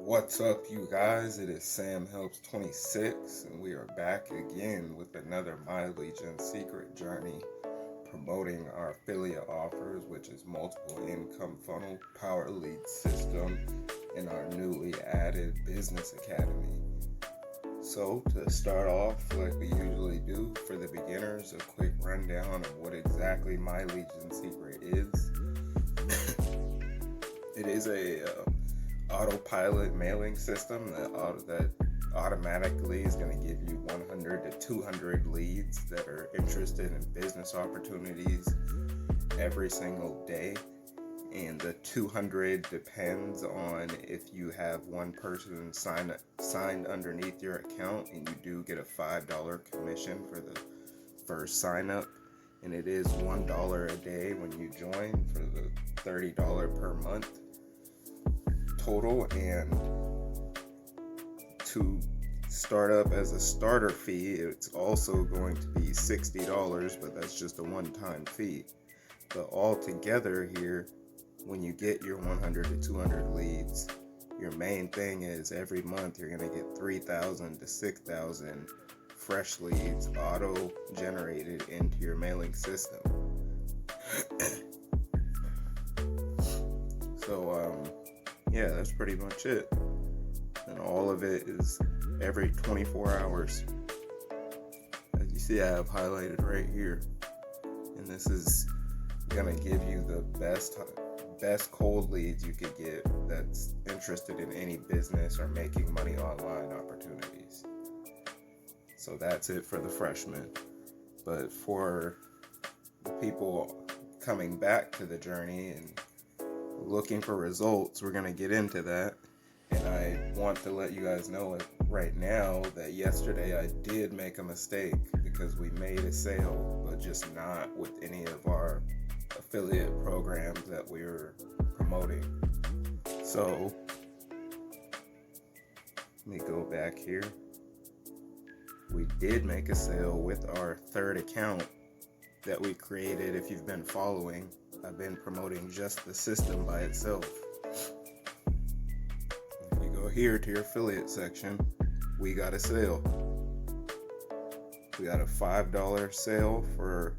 What's up, you guys? It is Sam Helps 26, and we are back again with another My Legion secret journey promoting our affiliate offers, which is multiple income funnel, power lead system, and our newly added business academy. So, to start off, like we usually do for the beginners, a quick rundown of what exactly My Legion secret is. It is a autopilot mailing system that automatically is going to give you 100 to 200 leads that are interested in business opportunities every single day. And the 200 depends on if you have one person signed underneath your account, and you do get a $5 commission for the first sign up. And it is $1 a day when you join for the $30 per month total. And to start up as a starter fee, it's also going to be $60, but that's just a one-time fee. But altogether here, when you get your 100 to 200 leads, your main thing is every month you're going to get 3,000 to 6,000 fresh leads auto-generated into your mailing system. So, yeah, that's pretty much it. And all of it is every 24 hours. As you see, I have highlighted right here. And this is gonna give you the best cold leads you could get that's interested in any business or making money online opportunities. So that's it for the freshmen. But for the people coming back to the journey and looking for results, we're going to get into that. And I want to let you guys know right now that yesterday I did make a mistake, because we made a sale, but just not with any of our affiliate programs that we were promoting. So let me go back here. We did make a sale with our third account that we created. If you've been following, I've been promoting just the system by itself. If you go here to your affiliate section, we got a sale. We got a $5 sale for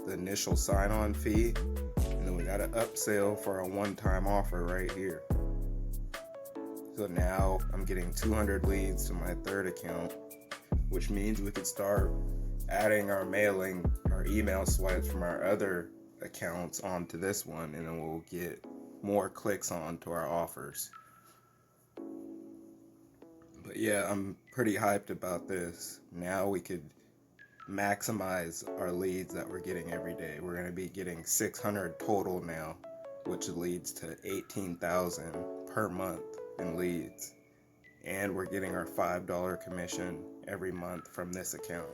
the initial sign-on fee, and then we got an upsell for a one-time offer right here. So now I'm getting 200 leads to my third account, which means we could start adding our email swipes from our other accounts onto this one, and then we'll get more clicks onto our offers. But yeah, I'm pretty hyped about this. Now we could maximize our leads that we're getting every day. We're going to be getting 600 total now, which leads to 18,000 per month in leads. And we're getting our $5 commission every month from this account.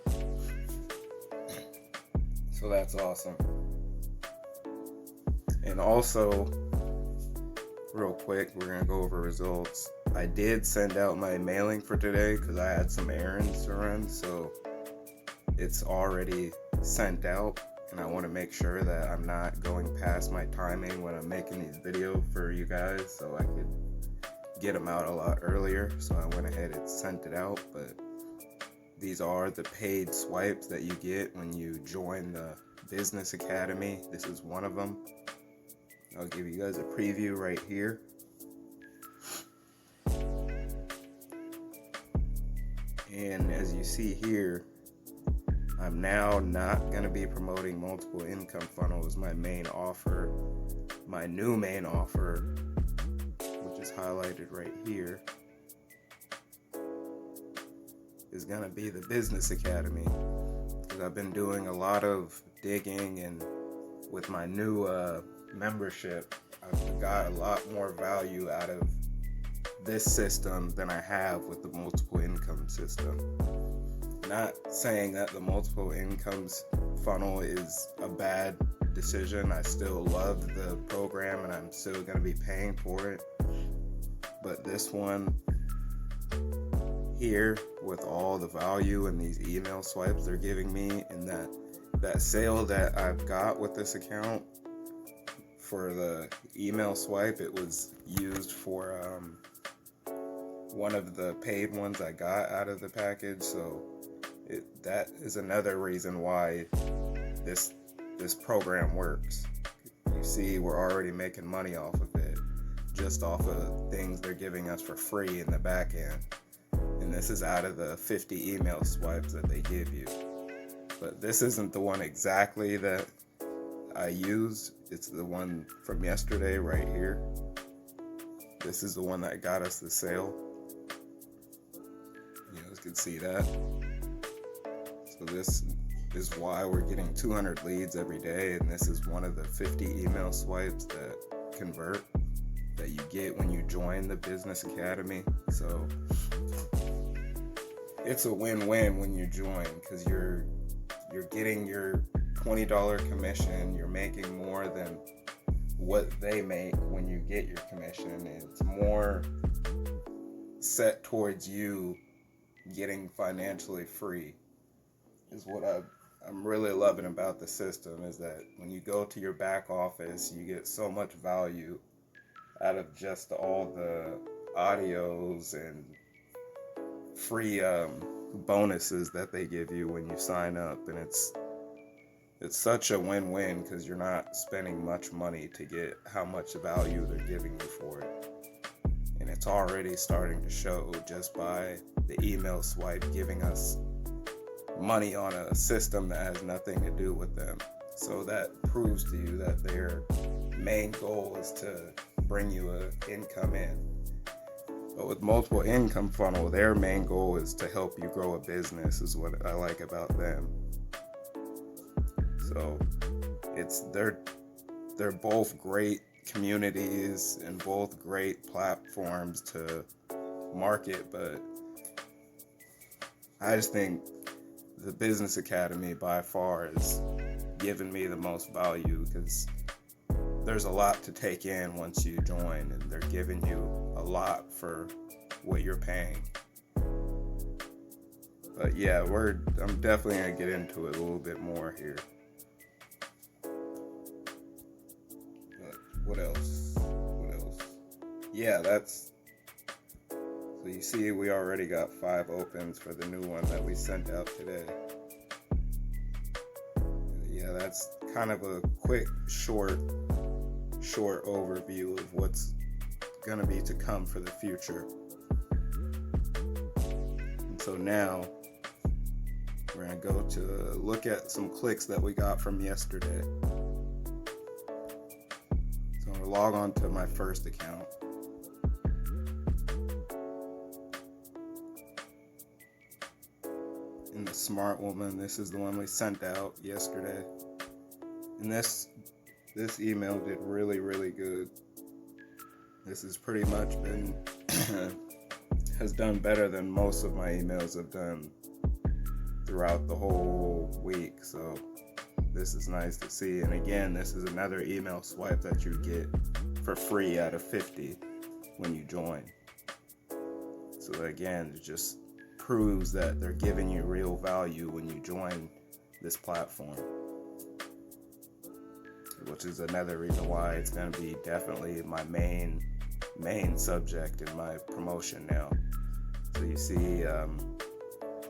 So that's awesome. And also, real quick, we're going to go over results. I did send out my mailing for today because I had some errands to run, so it's already sent out, and I want to make sure that I'm not going past my timing when I'm making these videos for you guys, so I could get them out a lot earlier. So I went ahead and sent it out. But these are the paid swipes that you get when you join the Business Academy. This is one of them. I'll give you guys a preview right here. And as you see here, I'm now not going to be promoting multiple income funnels. My main offer, my new main offer, which is highlighted right here, is going to be the Business Academy. Because I've been doing a lot of digging, and with my new membership, I've got a lot more value out of this system than I have with the multiple income system. Not saying that the multiple incomes funnel is a bad decision. I still love the program, and I'm still going to be paying for it. But this one here, with all the value and these email swipes they're giving me, and that sale that I've got with this account for the email swipe, it was used for one of the paid ones I got out of the package, so that is another reason why this program works. You see, we're already making money off of it, just off of things they're giving us for free in the back end. And this is out of the 50 email swipes that they give you. But this isn't the one exactly that I used. It's the one from yesterday right here. This is the one that got us the sale. You guys can see that. So this is why we're getting 200 leads every day, and this is one of the 50 email swipes that convert that you get when you join the Business Academy. So it's a win-win when you join, because you're getting your $20 commission. You're making more than what they make when you get your commission, and it's more set towards you getting financially free. Is what I'm really loving about the system, is that when you go to your back office, you get so much value out of just all the audios and free bonuses that they give you when you sign up. And it's such a win-win, because you're not spending much money to get how much value they're giving you for it. And it's already starting to show just by the email swipe giving us money on a system that has nothing to do with them. So that proves to you that their main goal is to bring you an income in. But with multiple income funnel, their main goal is to help you grow a business, is what I like about them. So they're both great communities and both great platforms to market, but I just think the Business Academy by far has given me the most value, because there's a lot to take in once you join, and they're giving you a lot for what you're paying. But yeah, I'm definitely gonna get into it a little bit more here. But what else? Yeah, so you see, we already got 5 opens for the new one that we sent out today. Yeah, that's kind of a quick, short overview of what's gonna be to come for the future. And so now we're gonna go to look at some clicks that we got from yesterday. So I'm gonna log on to my first account. In the Smart Woman, this is the one we sent out yesterday. And this email did really, really good. This has pretty much been has done better than most of my emails have done throughout the whole week. So this is nice to see. And again, this is another email swipe that you get for free out of 50 when you join. So again, it just proves that they're giving you real value when you join this platform, which is another reason why it's going to be definitely my main subject in my promotion now. So you see,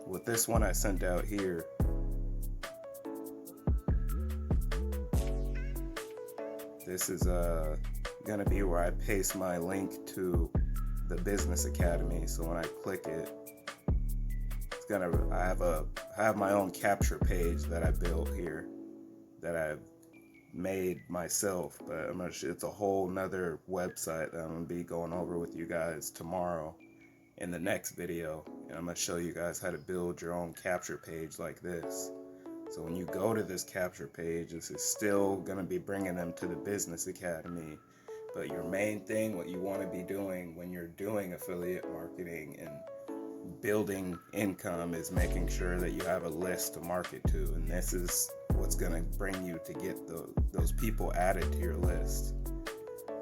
with this one I sent out here, this is going to be where I paste my link to the Business Academy. So when I click it, I have my own capture page that I built here that I've made myself, but it's a whole nother website that I'm gonna be going over with you guys tomorrow in the next video, and I'm gonna show you guys how to build your own capture page like this. So when you go to this capture page, this is still gonna be bringing them to the Business Academy, but your main thing, what you want to be doing when you're doing affiliate marketing and building income, is making sure that you have a list to market to, and this is what's going to bring you to get those people added to your list.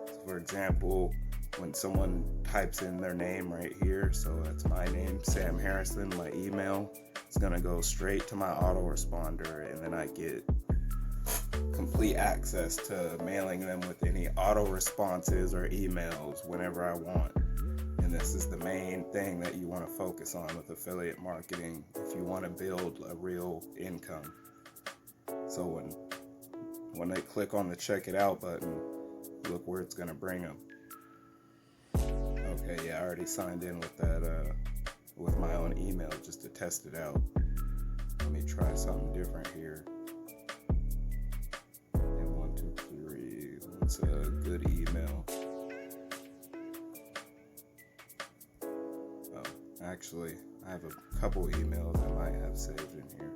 So for example, when someone types in their name right here, so that's my name, Sam Harrison, my email, it's going to go straight to my autoresponder, and then I get complete access to mailing them with any auto responses or emails whenever I want. And And this is the main thing that you want to focus on with affiliate marketing if you want to build a real income. So when they click on the check it out button, look where it's going to bring them. Okay, yeah, I already signed in with that, with my own email just to test it out. Let me try something different here. And 1, 2, 3, what's a good email? Oh, actually, I have a couple emails I might have saved in here.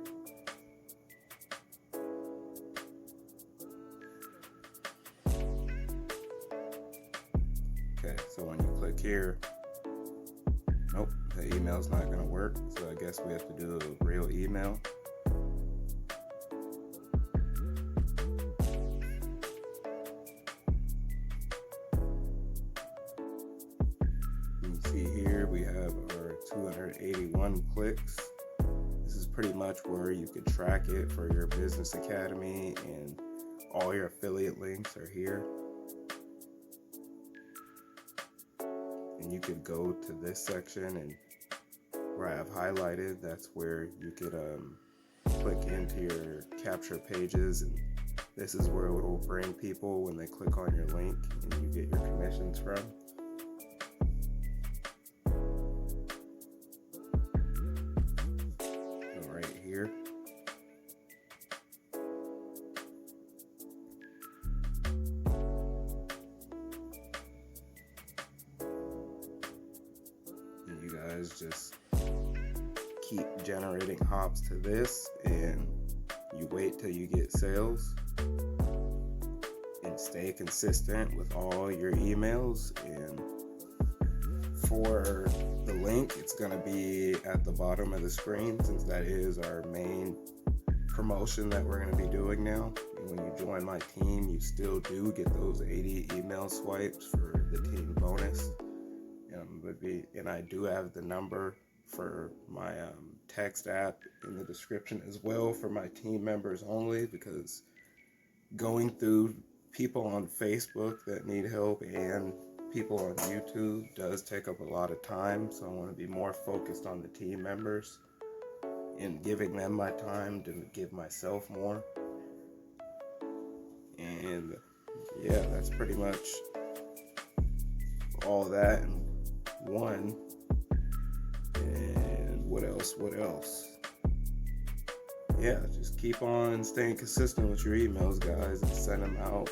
Okay, so when you click here, nope, the email's not going to work, so I guess we have to do a real email. You can see here we have our 281 clicks. This is pretty much where you could track it for your business academy, and all your affiliate links are here. And you could go to this section, and where I have highlighted, that's where you could click into your capture pages, and this is where it will bring people when they click on your link and you get your commissions from. So right here. And you guys just keep generating hops to this, and you wait till you get sales, and stay consistent with all your emails. And for the link, it's going to be at the bottom of the screen, since that is our main promotion that we're going to be doing now. And when you join my team, you still do get those 80 email swipes for the team bonus. And I do have the number for my text app in the description as well for my team members only, because going through people on Facebook that need help and people on YouTube does take up a lot of time. So I want to be more focused on the team members and giving them my time to give myself more. And yeah, that's pretty much all that in one. And what else? Yeah, just keep on staying consistent with your emails, guys, and send them out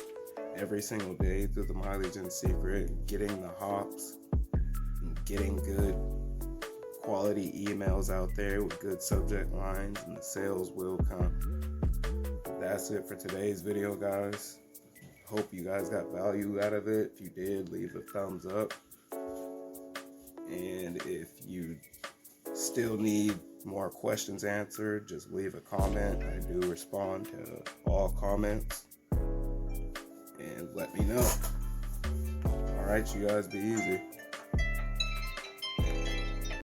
every single day through the Mileage and Secret, and getting the hops and getting good quality emails out there with good subject lines, and the sales will come. That's it for today's video, guys. Hope you guys got value out of it. If you did, leave a thumbs up. And if you still need more questions answered, just leave a comment. I do respond to all comments. And let me know. Alright, you guys, be easy.